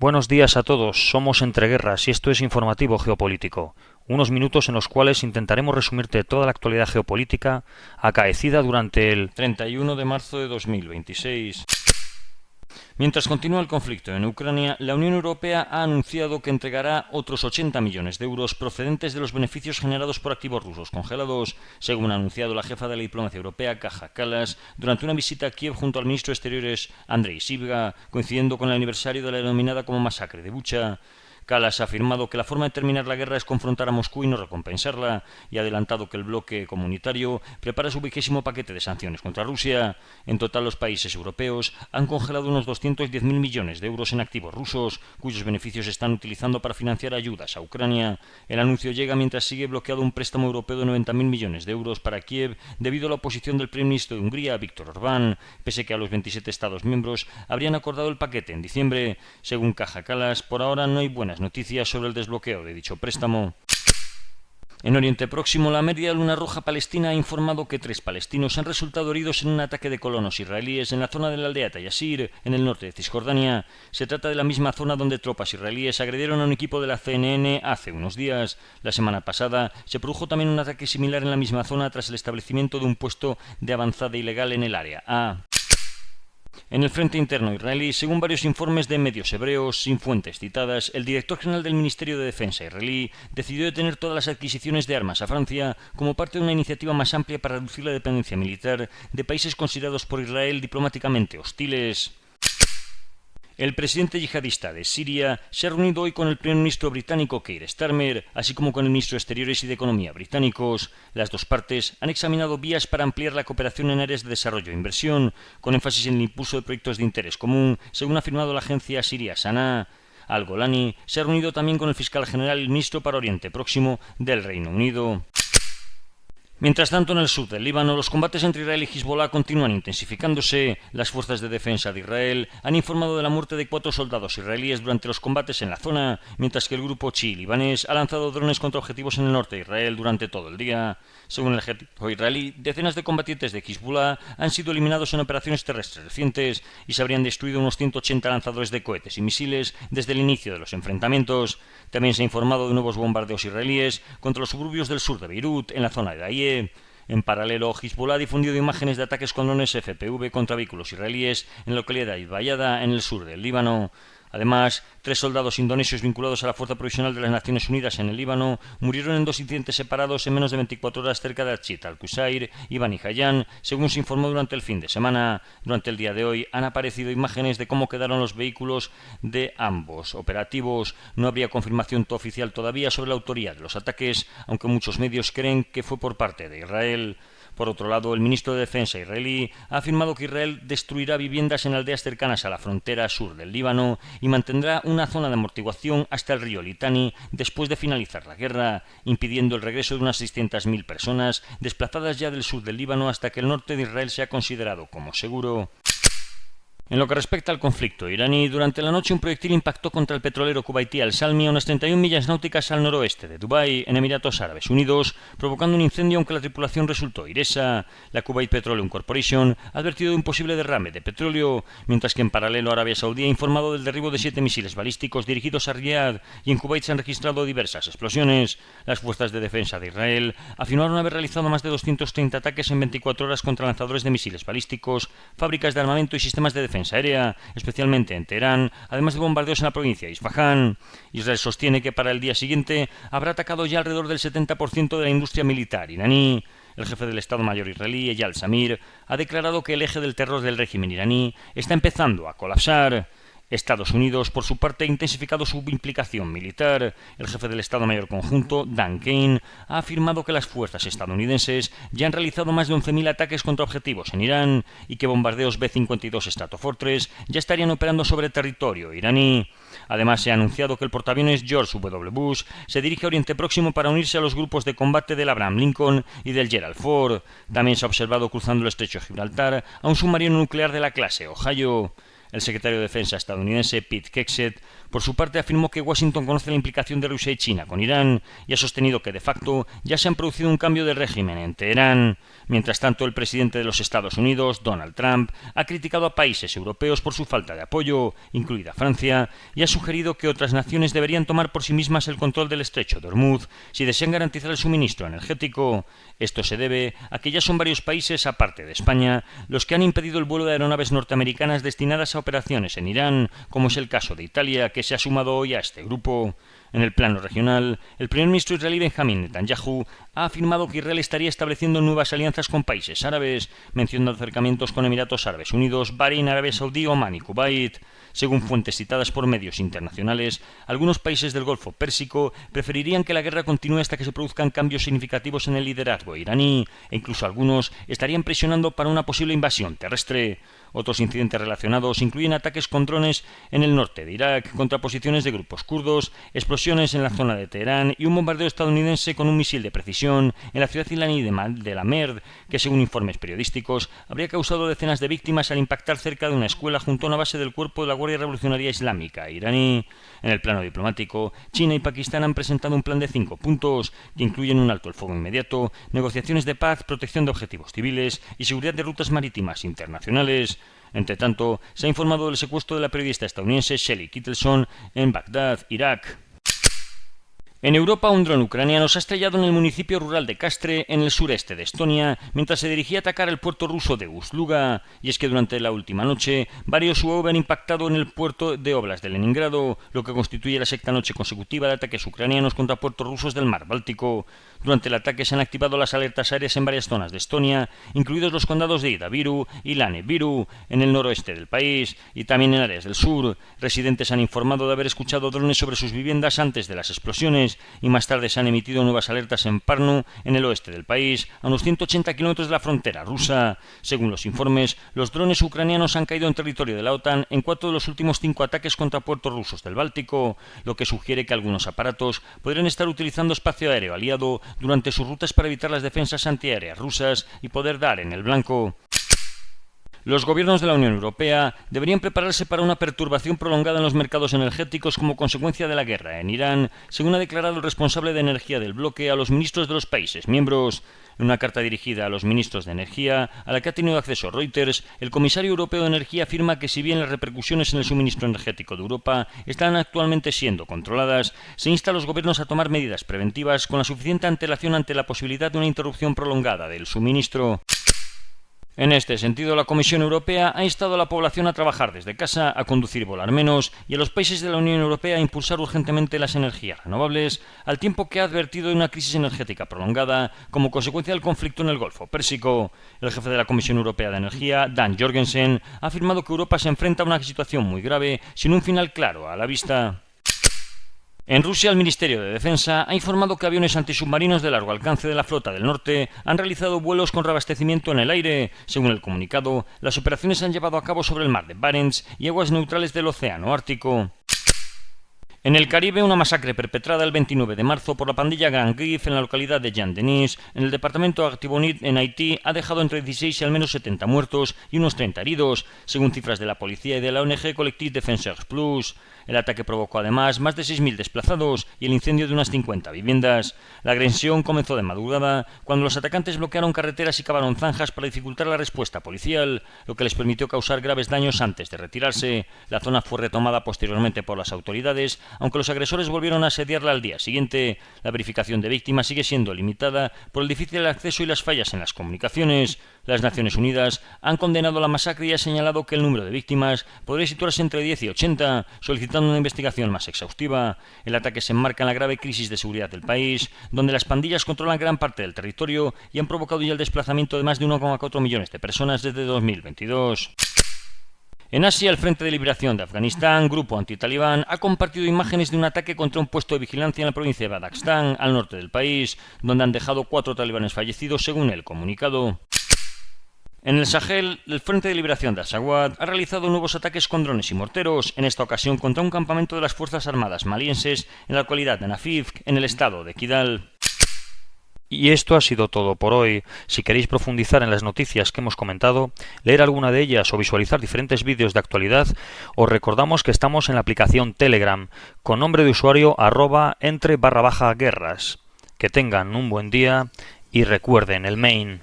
Buenos días a todos, somos Entre Guerras y esto es Informativo Geopolítico, unos minutos en los cuales intentaremos resumirte toda la actualidad geopolítica acaecida durante el 31 de marzo de 2026. Mientras continúa el conflicto en Ucrania, la Unión Europea ha anunciado que entregará otros 80 millones de euros procedentes de los beneficios generados por activos rusos congelados, según ha anunciado la jefa de la diplomacia europea, Kaja Kallas, durante una visita a Kiev junto al ministro de Exteriores Andrei Sybiha, coincidiendo con el aniversario de la denominada como masacre de Bucha. Kallas ha afirmado que la forma de terminar la guerra es confrontar a Moscú y no recompensarla, y ha adelantado que el bloque comunitario prepara su 20º paquete de sanciones contra Rusia. En total, los países europeos han congelado unos 210.000 millones de euros en activos rusos, cuyos beneficios se están utilizando para financiar ayudas a Ucrania. El anuncio llega mientras sigue bloqueado un préstamo europeo de 90.000 millones de euros para Kiev debido a la oposición del primer ministro de Hungría, Viktor Orbán, pese a que a los 27 Estados miembros habrían acordado el paquete en diciembre. Según Kaja Kallas, por ahora no hay buenas noticias sobre el desbloqueo de dicho préstamo. En Oriente Próximo, la Media Luna Roja Palestina ha informado que 3 palestinos han resultado heridos en un ataque de colonos israelíes en la zona de la aldea Tayasir, en el norte de Cisjordania. Se trata de la misma zona donde tropas israelíes agredieron a un equipo de la CNN hace unos días. La semana pasada se produjo también un ataque similar en la misma zona tras el establecimiento de un puesto de avanzada ilegal en el área A. En el frente interno israelí, según varios informes de medios hebreos sin fuentes citadas, el director general del Ministerio de Defensa israelí decidió detener todas las adquisiciones de armas a Francia como parte de una iniciativa más amplia para reducir la dependencia militar de países considerados por Israel diplomáticamente hostiles. El presidente yihadista de Siria se ha reunido hoy con el primer ministro británico Keir Starmer, así como con el ministro de Exteriores y de Economía británicos. Las dos partes han examinado vías para ampliar la cooperación en áreas de desarrollo e inversión, con énfasis en el impulso de proyectos de interés común, según ha afirmado la agencia siria Sana. Al-Golani se ha reunido también con el fiscal general y el ministro para Oriente Próximo del Reino Unido. Mientras tanto, en el sur del Líbano, los combates entre Israel y Hezbollah continúan intensificándose. Las fuerzas de defensa de Israel han informado de la muerte de 4 soldados israelíes durante los combates en la zona, mientras que el grupo chií libanés ha lanzado drones contra objetivos en el norte de Israel durante todo el día. Según el ejército israelí, decenas de combatientes de Hezbollah han sido eliminados en operaciones terrestres recientes y se habrían destruido unos 180 lanzadores de cohetes y misiles desde el inicio de los enfrentamientos. También se ha informado de nuevos bombardeos israelíes contra los suburbios del sur de Beirut, en la zona de Dahieh. En paralelo, Hezbollah ha difundido imágenes de ataques con drones FPV contra vehículos israelíes en la localidad de Bayada, en el sur del Líbano. Además, 3 soldados indonesios vinculados a la Fuerza Provisional de las Naciones Unidas en el Líbano murieron en 2 incidentes separados en menos de 24 horas cerca de Achit al-Qusair y Bani Hayan, según se informó durante el fin de semana. Durante el día de hoy han aparecido imágenes de cómo quedaron los vehículos de ambos operativos. No habría confirmación oficial todavía sobre la autoría de los ataques, aunque muchos medios creen que fue por parte de Israel. Por otro lado, el ministro de Defensa israelí ha afirmado que Israel destruirá viviendas en aldeas cercanas a la frontera sur del Líbano y mantendrá una zona de amortiguación hasta el río Litani después de finalizar la guerra, impidiendo el regreso de unas 600.000 personas desplazadas ya del sur del Líbano hasta que el norte de Israel sea considerado como seguro. En lo que respecta al conflicto iraní, durante la noche un proyectil impactó contra el petrolero kuwaití Al-Salmi a unas 31 millas náuticas al noroeste de Dubái, en Emiratos Árabes Unidos, provocando un incendio aunque la tripulación resultó ilesa. La Kuwait Petroleum Corporation ha advertido de un posible derrame de petróleo, mientras que en paralelo Arabia Saudí ha informado del derribo de 7 misiles balísticos dirigidos a Riad, y en Kuwait se han registrado diversas explosiones. Las fuerzas de defensa de Israel afirmaron haber realizado más de 230 ataques en 24 horas contra lanzadores de misiles balísticos, fábricas de armamento y sistemas de defensa aérea, especialmente en Teherán, además de bombardeos en la provincia de Isfahán. Israel sostiene que para el día siguiente habrá atacado ya alrededor del 70% de la industria militar iraní. El jefe del Estado Mayor israelí, Eyal Zamir, ha declarado que el eje del terror del régimen iraní está empezando a colapsar. Estados Unidos, por su parte, ha intensificado su implicación militar. El jefe del Estado Mayor Conjunto, Dan Kane, ha afirmado que las fuerzas estadounidenses ya han realizado más de 11.000 ataques contra objetivos en Irán y que bombardeos B-52 Stratofortress ya estarían operando sobre territorio iraní. Además, se ha anunciado que el portaaviones George W. Bush se dirige a Oriente Próximo para unirse a los grupos de combate del Abraham Lincoln y del Gerald Ford. También se ha observado cruzando el estrecho de Gibraltar a un submarino nuclear de la clase Ohio. El secretario de Defensa estadounidense Pete Hegseth, por su parte, afirmó que Washington conoce la implicación de Rusia y China con Irán y ha sostenido que de facto ya se han producido un cambio de régimen en Teherán. Mientras tanto, el presidente de los Estados Unidos, Donald Trump, ha criticado a países europeos por su falta de apoyo, incluida Francia, y ha sugerido que otras naciones deberían tomar por sí mismas el control del estrecho de Hormuz si desean garantizar el suministro energético. Esto se debe a que ya son varios países, aparte de España, los que han impedido el vuelo de aeronaves norteamericanas destinadas a operaciones en Irán, como es el caso de Italia, que se ha sumado hoy a este grupo. En el plano regional, el primer ministro israelí Benjamin Netanyahu ha afirmado que Israel estaría estableciendo nuevas alianzas con países árabes, mencionando acercamientos con Emiratos Árabes Unidos, Bahrein, Arabia Saudí, Omán y Kuwait. Según fuentes citadas por medios internacionales, algunos países del Golfo Pérsico preferirían que la guerra continúe hasta que se produzcan cambios significativos en el liderazgo iraní, e incluso algunos estarían presionando para una posible invasión terrestre. Otros incidentes relacionados incluyen ataques con drones en el norte de Irak contra posiciones de grupos kurdos, explosiones en la zona de Teherán y un bombardeo estadounidense con un misil de precisión en la ciudad iraní de La Merd, que según informes periodísticos habría causado decenas de víctimas al impactar cerca de una escuela junto a una base del cuerpo de la Guardia Revolucionaria Islámica iraní. En el plano diplomático, China y Pakistán han presentado un plan de 5 puntos que incluyen un alto el fuego inmediato, negociaciones de paz, protección de objetivos civiles y seguridad de rutas marítimas internacionales. Entre tanto, se ha informado del secuestro de la periodista estadounidense Shelley Kittleson en Bagdad, Irak. En Europa, un dron ucraniano se ha estrellado en el municipio rural de Kastre, en el sureste de Estonia, mientras se dirigía a atacar el puerto ruso de Ust-Luga. Y es que durante la última noche, varios UAV han impactado en el puerto de Oblast de Leningrado, lo que constituye la sexta noche consecutiva de ataques ucranianos contra puertos rusos del mar Báltico. Durante el ataque se han activado las alertas aéreas en varias zonas de Estonia, incluidos los condados de Ida-Viru y Lane-Viru, en el noroeste del país, y también en áreas del sur. Residentes han informado de haber escuchado drones sobre sus viviendas antes de las explosiones, y más tarde se han emitido nuevas alertas en Parnu, en el oeste del país, a unos 180 kilómetros de la frontera rusa. Según los informes, los drones ucranianos han caído en territorio de la OTAN en 4 de los últimos 5 ataques contra puertos rusos del Báltico, lo que sugiere que algunos aparatos podrían estar utilizando espacio aéreo aliado durante sus rutas para evitar las defensas antiaéreas rusas y poder dar en el blanco. Los gobiernos de la Unión Europea deberían prepararse para una perturbación prolongada en los mercados energéticos como consecuencia de la guerra en Irán, según ha declarado el responsable de energía del bloque a los ministros de los países miembros. En una carta dirigida a los ministros de Energía, a la que ha tenido acceso Reuters, el comisario europeo de Energía afirma que si bien las repercusiones en el suministro energético de Europa están actualmente siendo controladas, se insta a los gobiernos a tomar medidas preventivas con la suficiente antelación ante la posibilidad de una interrupción prolongada del suministro. En este sentido, la Comisión Europea ha instado a la población a trabajar desde casa, a conducir y volar menos, y a los países de la Unión Europea a impulsar urgentemente las energías renovables, al tiempo que ha advertido de una crisis energética prolongada como consecuencia del conflicto en el Golfo Pérsico. El jefe de la Comisión Europea de Energía, Dan Jorgensen, ha afirmado que Europa se enfrenta a una situación muy grave, sin un final claro a la vista. En Rusia, el Ministerio de Defensa ha informado que aviones antisubmarinos de largo alcance de la Flota del Norte han realizado vuelos con reabastecimiento en el aire. Según el comunicado, las operaciones se han llevado a cabo sobre el mar de Barents y aguas neutrales del Océano Ártico. En el Caribe, una masacre perpetrada el 29 de marzo por la pandilla Gang Grif en la localidad de Jean-Denis, en el departamento de Artibonite, en Haití, ha dejado entre 16 y al menos 70 muertos y unos 30 heridos, según cifras de la policía y de la ONG Collectif Defenseurs Plus. El ataque provocó además más de 6.000 desplazados y el incendio de unas 50 viviendas. La agresión comenzó de madrugada, cuando los atacantes bloquearon carreteras y cavaron zanjas para dificultar la respuesta policial, lo que les permitió causar graves daños antes de retirarse. La zona fue retomada posteriormente por las autoridades, aunque los agresores volvieron a asediarla al día siguiente. La verificación de víctimas sigue siendo limitada por el difícil acceso y las fallas en las comunicaciones. Las Naciones Unidas han condenado la masacre y ha señalado que el número de víctimas podría situarse entre 10 y 80, solicitando una investigación más exhaustiva. El ataque se enmarca en la grave crisis de seguridad del país, donde las pandillas controlan gran parte del territorio y han provocado ya el desplazamiento de más de 1,4 millones de personas desde 2022. En Asia, el Frente de Liberación de Afganistán, grupo antitalibán, ha compartido imágenes de un ataque contra un puesto de vigilancia en la provincia de Badakhshan, al norte del país, donde han dejado 4 talibanes fallecidos, según el comunicado. En el Sahel, el Frente de Liberación de Azawad ha realizado nuevos ataques con drones y morteros, en esta ocasión contra un campamento de las Fuerzas Armadas malienses en la localidad de Nafif, en el estado de Kidal. Y esto ha sido todo por hoy. Si queréis profundizar en las noticias que hemos comentado, leer alguna de ellas o visualizar diferentes vídeos de actualidad, os recordamos que estamos en la aplicación Telegram, con nombre de usuario @entre_guerras. Que tengan un buen día y recuerden el main.